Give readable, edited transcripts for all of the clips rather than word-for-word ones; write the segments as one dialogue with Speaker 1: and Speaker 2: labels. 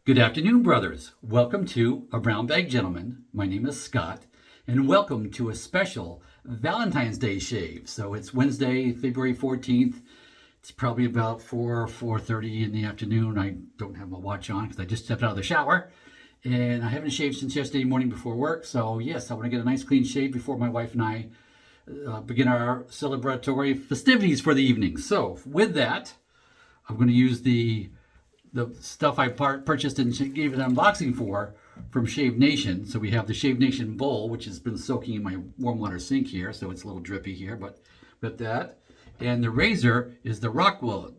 Speaker 1: Good afternoon, brothers. Welcome to A Brown Bag Gentleman. My name is Scott, and welcome to a special Valentine's Day Shave. So it's Wednesday, February 14th. It's probably about 4:30 in the afternoon. I don't have my watch on because I just stepped out of the shower, and I haven't shaved since yesterday morning before work. So yes, I want to get a nice clean shave before my wife and I begin our celebratory festivities for the evening. So with that, I'm going to use the stuff I purchased and gave an unboxing for from Shave Nation. So we have the Shave Nation bowl, which has been soaking in my warm water sink here, so it's a little drippy here, but with that. And the razor is the Rockwell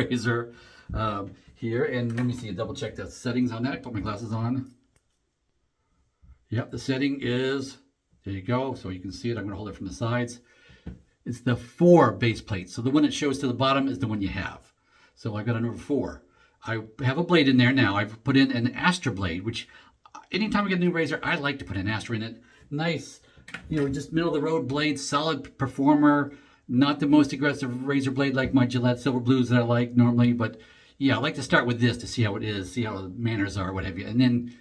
Speaker 1: razor here. And let me see, double check the settings on that. Put my glasses on. Yep, the setting is, there you go. So you can see it. I'm going to hold it from the sides. It's the 4 base plate. So the one that shows to the bottom is the one you have. So I got a number 4. I have a blade in there now. I've put in an Astra blade, which anytime I get a new razor, I like to put an Astra in it. Nice, just middle of the road blade, solid performer. Not the most aggressive razor blade like my Gillette Silver Blues that I like normally, but yeah, I like to start with this to see how it is, see how the manners are, what have you, and then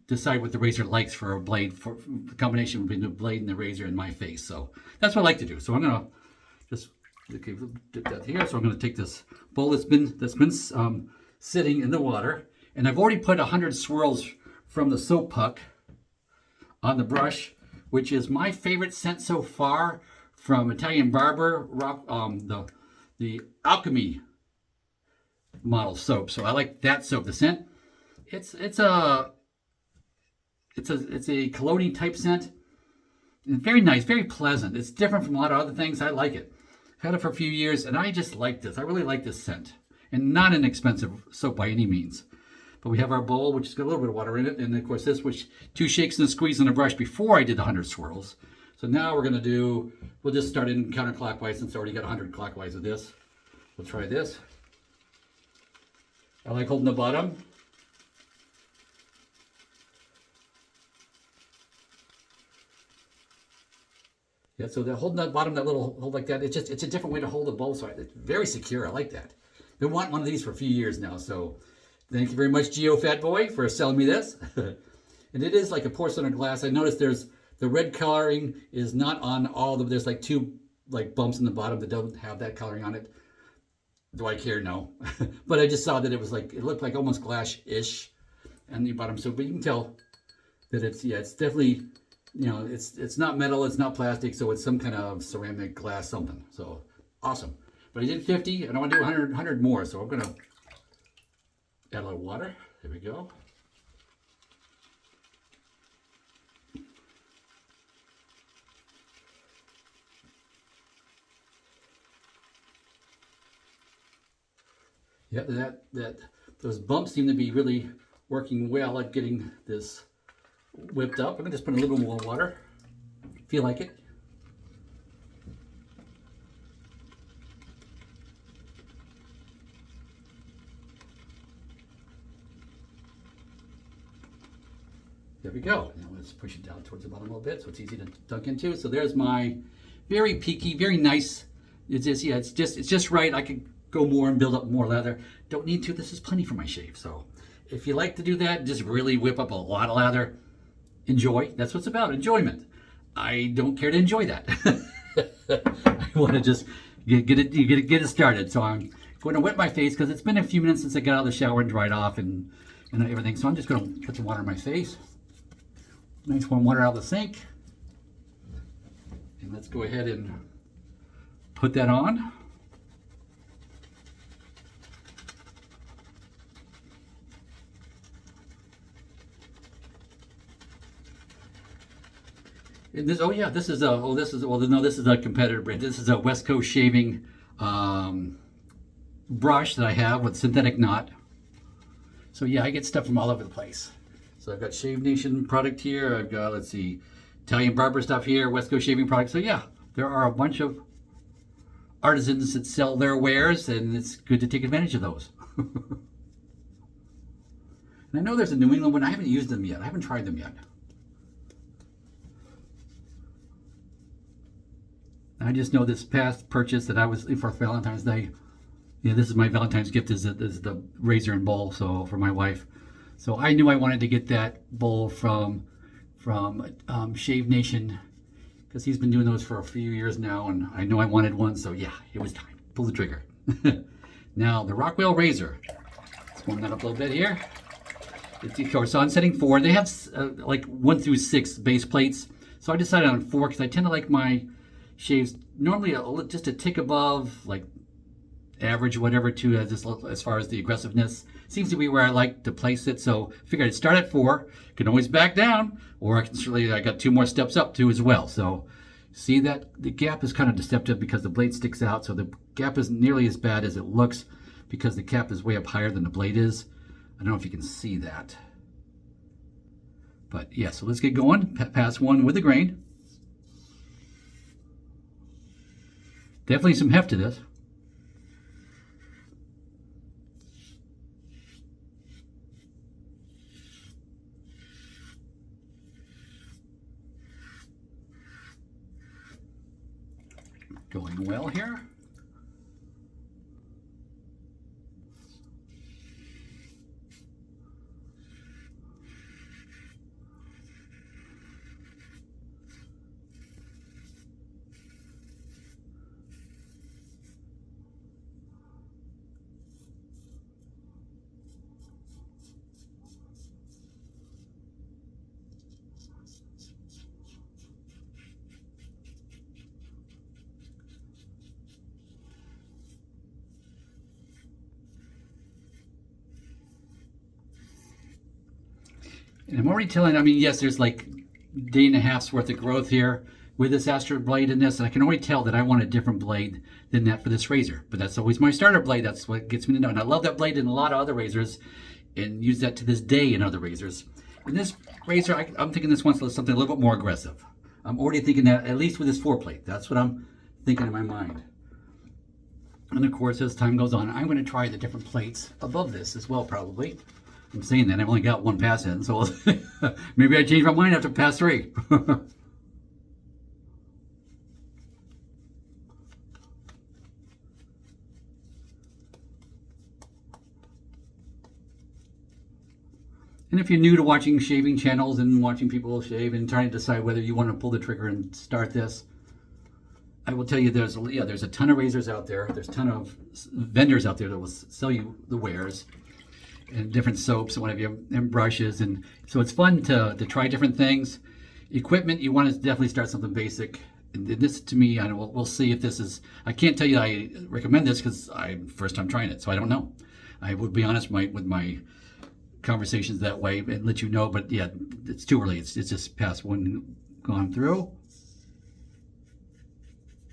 Speaker 1: decide what the razor likes for a blade, for the combination between the blade and the razor in my face. So that's what I like to do. So I'm gonna just dip that here. So I'm gonna take this bowl that's been sitting in the water, and I've already put 100 swirls from the soap puck on the brush, which is my favorite scent so far from Italian Barber the Alchemy model soap. So I like that soap. The scent, it's a cologne type scent. It's very nice, very pleasant. It's different from a lot of other things. I like it. I've had it for a few years, and I just like this. I really like this scent. And not an expensive soap by any means. But we have our bowl, which has got a little bit of water in it. And of course this, which 2 shakes and a squeeze on the brush before I did the 100 swirls. So now we're going to we'll just start in counterclockwise since I already got 100 clockwise of this. We'll try this. I like holding the bottom. Yeah, so holding that bottom, that little hold like that, it's a different way to hold the bowl. So it's very secure. I like that. Been wanting one of these for a few years now. So thank you very much, Geo Fat Boy, for selling me this. And it is like a porcelain or glass. I noticed there's the red coloring is not on all of. There's like 2 bumps in the bottom that don't have that coloring on it. Do I care? No. But I just saw that it looked like almost glass-ish on the bottom. So, but you can tell that it's definitely, it's not metal, it's not plastic, so it's some kind of ceramic, glass, something. So awesome. But I did 50, and I want to do 100 more, so I'm going to add a little water. There we go. Yeah, those bumps seem to be really working well at getting this whipped up. I'm going to just put a little more water. Feel like it. There we go. Now let's push it down towards the bottom a little bit so it's easy to dunk into. So there's my very peaky, very nice. It's just right. I could go more and build up more lather. Don't need to. This is plenty for my shave. So if you like to do that, just really whip up a lot of lather. Enjoy. That's what it's about. Enjoyment. I don't care to enjoy that. I want to just get it started. So I'm going to wet my face because it's been a few minutes since I got out of the shower and dried off and everything. So I'm just going to put some water on my face. Nice warm water out of the sink. And let's go ahead and put that on. And this is a competitor brand. This is a West Coast shaving brush that I have with synthetic knot. So yeah, I get stuff from all over the place. So I've got Shave Nation product here. I've got, let's see, Italian Barber stuff here, West Coast shaving products. So yeah, there are a bunch of artisans that sell their wares, and it's good to take advantage of those. And I know there's a New England one. I haven't used them yet. I haven't tried them yet. I just know this past purchase that I was for Valentine's Day, Yeah, this is my Valentine's gift is the razor and bowl, so for my wife. So I knew I wanted to get that bowl from Shave Nation because he's been doing those for a few years now, and I know I wanted one, so yeah, it was time. Pull the trigger. Now the Rockwell razor. Let's warm that up a little bit here. It's, of course, on setting 4. They have like 1 through 6 base plates, so I decided on 4 because I tend to like my shaves normally just a tick above, like average, whatever, to as far as the aggressiveness. Seems to be where I like to place it, so I figured I'd start at 4. Can always back down, or I can certainly, I got 2 more steps up too as well. So see that the gap is kind of deceptive because the blade sticks out, so the gap isn't nearly as bad as it looks because the cap is way up higher than the blade is. I don't know if you can see that. But yeah, so let's get going. Pass 1 with the grain. Definitely some heft to this. Going well here. And I'm already telling, I mean, yes, there's like day and a half's worth of growth here with this Astra blade in this, and I can already tell that I want a different blade than that for this razor. But that's always my starter blade. That's what gets me to know. And I love that blade in a lot of other razors and use that to this day in other razors. In this razor, I'm thinking this wants something a little bit more aggressive. I'm already thinking that, at least with this 4 plate. That's what I'm thinking in my mind. And of course, as time goes on, I'm going to try the different plates above this as well, probably. I'm saying that I've only got 1 pass in, so maybe I change my mind after pass 3. And if you're new to watching shaving channels and watching people shave and trying to decide whether you want to pull the trigger and start this, I will tell you there's a ton of razors out there. There's a ton of vendors out there that will sell you the wares and different soaps and whatever, and brushes, and so it's fun to try different things. Equipment, you want to definitely start something basic. And this, to me, I know we'll see if this is. I can't tell you I recommend this because I'm first time trying it, so I don't know. I would be honest with my conversations that way and let you know. But yeah, it's too early. It's just past 1 gone through.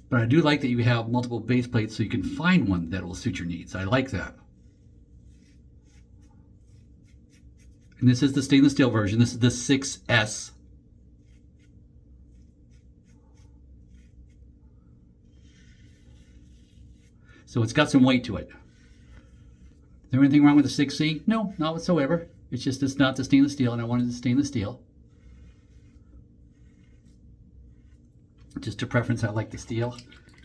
Speaker 1: But I do like that you have multiple base plates, so you can find one that will suit your needs. I like that. And this is the stainless steel version. This is the 6S. So it's got some weight to it. Is there anything wrong with the 6C? No, not whatsoever. It's just it's not the stainless steel, and I wanted the stainless steel. Just a preference, I like the steel.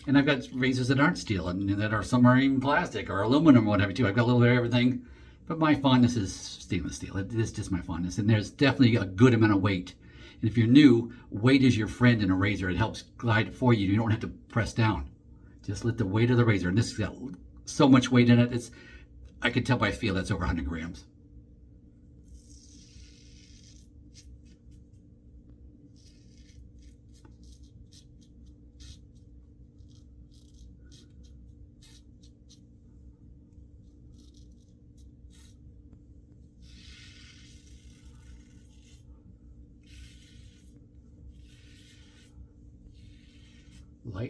Speaker 1: And I've got razors that aren't steel, and that are some are even plastic or aluminum or whatever too. I've got a little bit of everything. But my fondness is stainless steel. It is just my fondness. And there's definitely a good amount of weight. And if you're new, weight is your friend in a razor. It helps glide for you. You don't have to press down. Just let the weight of the razor. And this has got so much weight in it. I can tell by feel that's over 100 grams.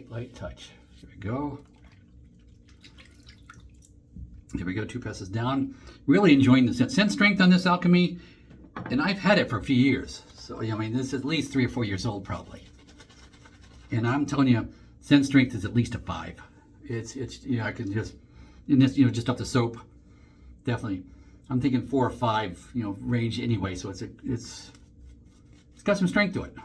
Speaker 1: Light touch. There we go. There we go, 2 passes down. Really enjoying the scent strength on this Alchemy, and I've had it for a few years. So, I mean, this is at least 3 or 4 years old probably. And I'm telling you, scent strength is at least a 5. It's I can just, in this, just off the soap, definitely. I'm thinking 4 or 5, range anyway, so it's got some strength to it.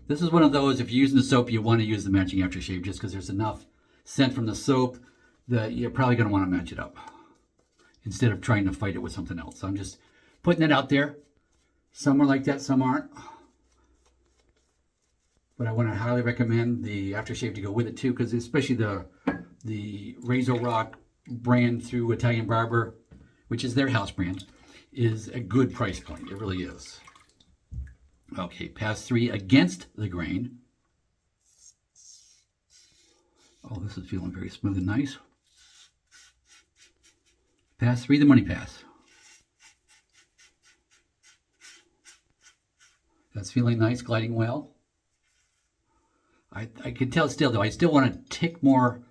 Speaker 1: This is one of those, if you're using the soap, you want to use the matching aftershave just because there's enough scent from the soap that you're probably going to want to match it up instead of trying to fight it with something else. So I'm just putting it out there. Some are like that, some aren't. But I want to highly recommend the aftershave to go with it too, because especially the Razorock brand through Italian Barber, which is their house brand, is a good price point. It really is. Okay, pass 3 against the grain. Oh, this is feeling very smooth and nice. Pass 3, the money pass. That's feeling nice, gliding well. I can tell still, though, I still want to tick more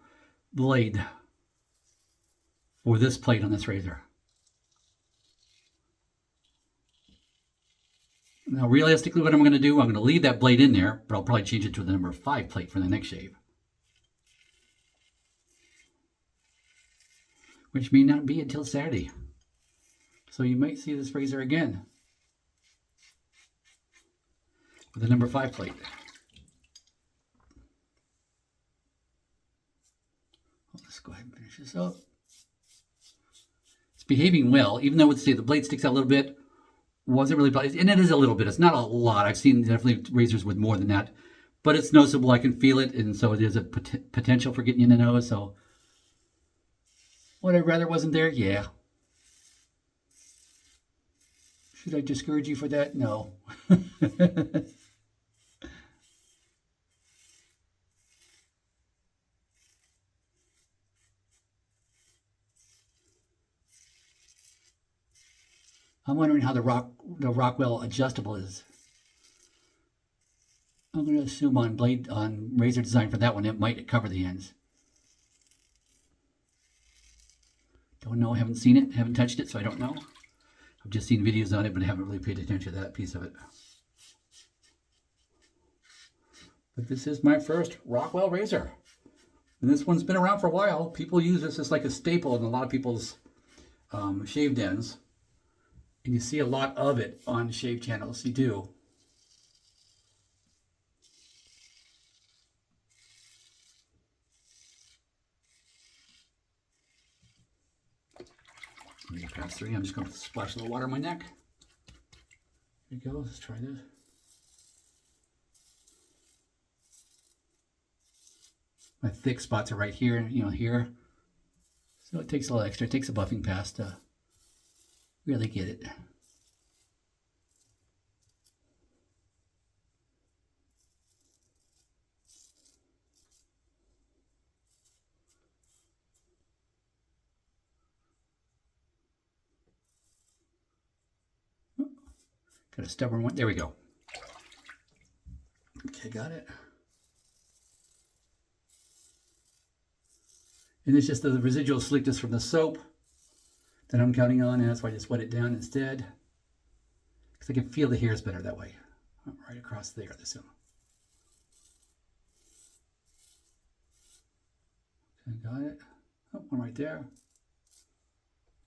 Speaker 1: blade for this plate on this razor. Now, realistically, what I'm going to do, I'm going to leave that blade in there, but I'll probably change it to the number 5 plate for the next shave. Which may not be until Saturday. So you might see this razor again with the number 5 plate. Let's go ahead and finish this up. It's behaving well, even though the blade sticks out a little bit. Wasn't really, and it is a little bit. It's not a lot. I've seen definitely razors with more than that, but it's noticeable. I can feel it, and so it is a potential for getting in the nose. So would I rather wasn't there? Yeah. Should I discourage you for that? No. I'm wondering how the Rockwell adjustable is. I'm going to assume on razor design for that one, it might cover the ends. Don't know, haven't seen it, haven't touched it, so I don't know. I've just seen videos on it, but I haven't really paid attention to that piece of it. But this is my first Rockwell razor. And this one's been around for a while. People use this as like a staple in a lot of people's shave dens. And you see a lot of it on shave channels. You do. Pass 3. I'm just going to splash a little water on my neck. Here we go. Let's try this. My thick spots are right here, here. So it takes a little extra. It takes a buffing pass to really get it. Got a stubborn one. There we go. Okay, got it. And it's just the residual slickness from the soap that I'm counting on, and that's why I just wet it down instead. Because I can feel the hairs better that way. Right across there, this one. Okay, got it. Oh, one right there.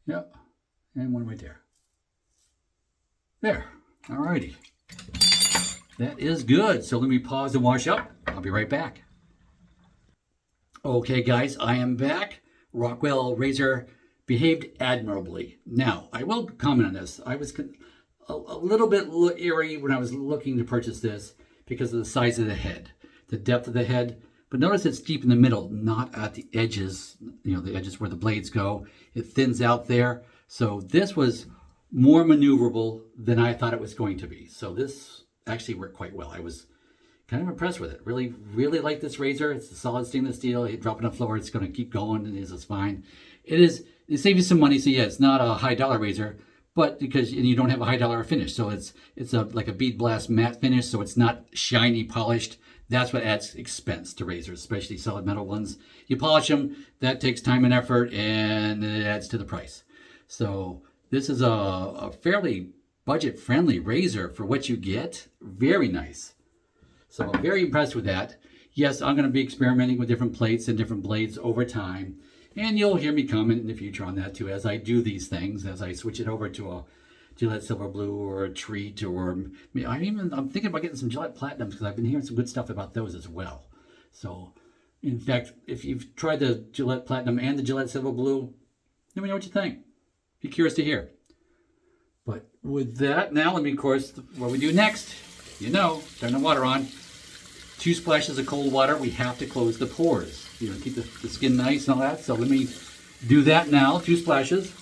Speaker 1: Yep. And one right there. There. Alrighty. That is good. So let me pause and wash up. I'll be right back. Okay, guys, I am back. Rockwell razor behaved admirably. Now, I will comment on this. I was a little bit eerie when I was looking to purchase this because of the size of the head, the depth of the head. But notice it's deep in the middle, not at the edges, the edges where the blades go. It thins out there. So this was more maneuverable than I thought it was going to be. So this actually worked quite well. I was kind of impressed with it. Really, really like this razor. It's a solid stainless steel. You drop it on the floor, it's going to keep going, and it's fine. It saves you some money. So yeah, it's not a high dollar razor, but because you don't have a high dollar finish. So it's like a bead blast matte finish. So it's not shiny, polished. That's what adds expense to razors, especially solid metal ones. You polish them, that takes time and effort, and it adds to the price. So this is a fairly budget-friendly razor for what you get. Very nice. So I'm very impressed with that. Yes, I'm going to be experimenting with different plates and different blades over time. And you'll hear me comment in the future on that too as I do these things, as I switch it over to a Gillette Silver Blue or a Treat, or I'm thinking about getting some Gillette Platinums because I've been hearing some good stuff about those as well. So In fact, if you've tried the Gillette Platinum and the Gillette Silver Blue, let me know what you think. Be curious to hear. But with that, now let me, of course, what we do next, you know, turn the water on. 2 splashes of cold water. We have to close the pores, you know, keep the skin nice and all that. So let me do that now. 2 splashes.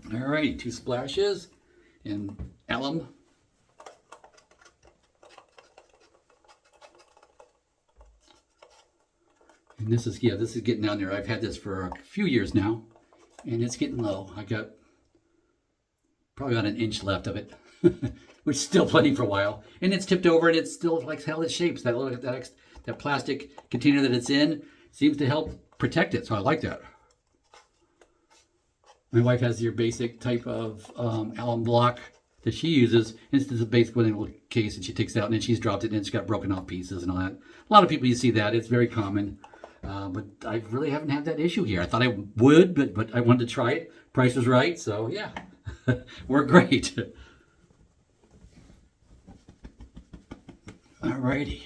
Speaker 1: Alrighty, 2 splashes in alum. And this is getting down there. I've had this for a few years now, and it's getting low. I got probably about 1 inch left of it, which is still plenty for a while. And it's tipped over, and it's still like held its shapes. That plastic container that it's in seems to help protect it, so I like that. My wife has your basic type of alum block that she uses. It's the basic little case that she takes out, and then she's dropped it, and it's got broken off pieces and all that. A lot of people, you see that. It's very common. But I really haven't had that issue here. I thought I would, but I wanted to try it. Price was right, so yeah, worked great. Alrighty,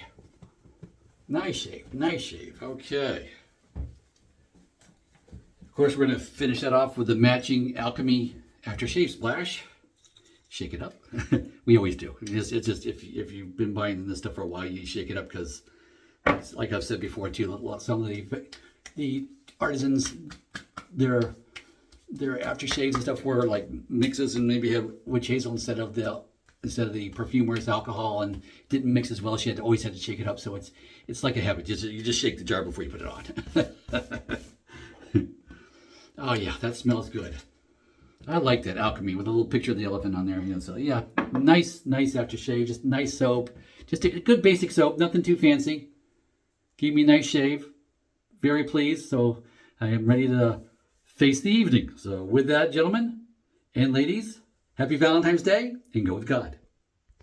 Speaker 1: nice shave. Okay. Of course, we're going to finish that off with the matching Alchemy aftershave splash. Shake it up. We always do. It's just if you've been buying this stuff for a while, you shake it up because, like I've said before too, some of the artisans, their aftershaves and stuff were like mixes and maybe have witch hazel instead of the perfumer's alcohol, and didn't mix as well. She always had to shake it up, so it's like a habit. You just shake the jar before you put it on. Oh yeah, that smells good. I like that Alchemy with a little picture of the elephant on there. You know, so yeah, nice aftershave, just nice soap, just a good basic soap, nothing too fancy. Gave me a nice shave. Very pleased. So I am ready to face the evening. So with that, gentlemen and ladies, happy Valentine's Day and go with God.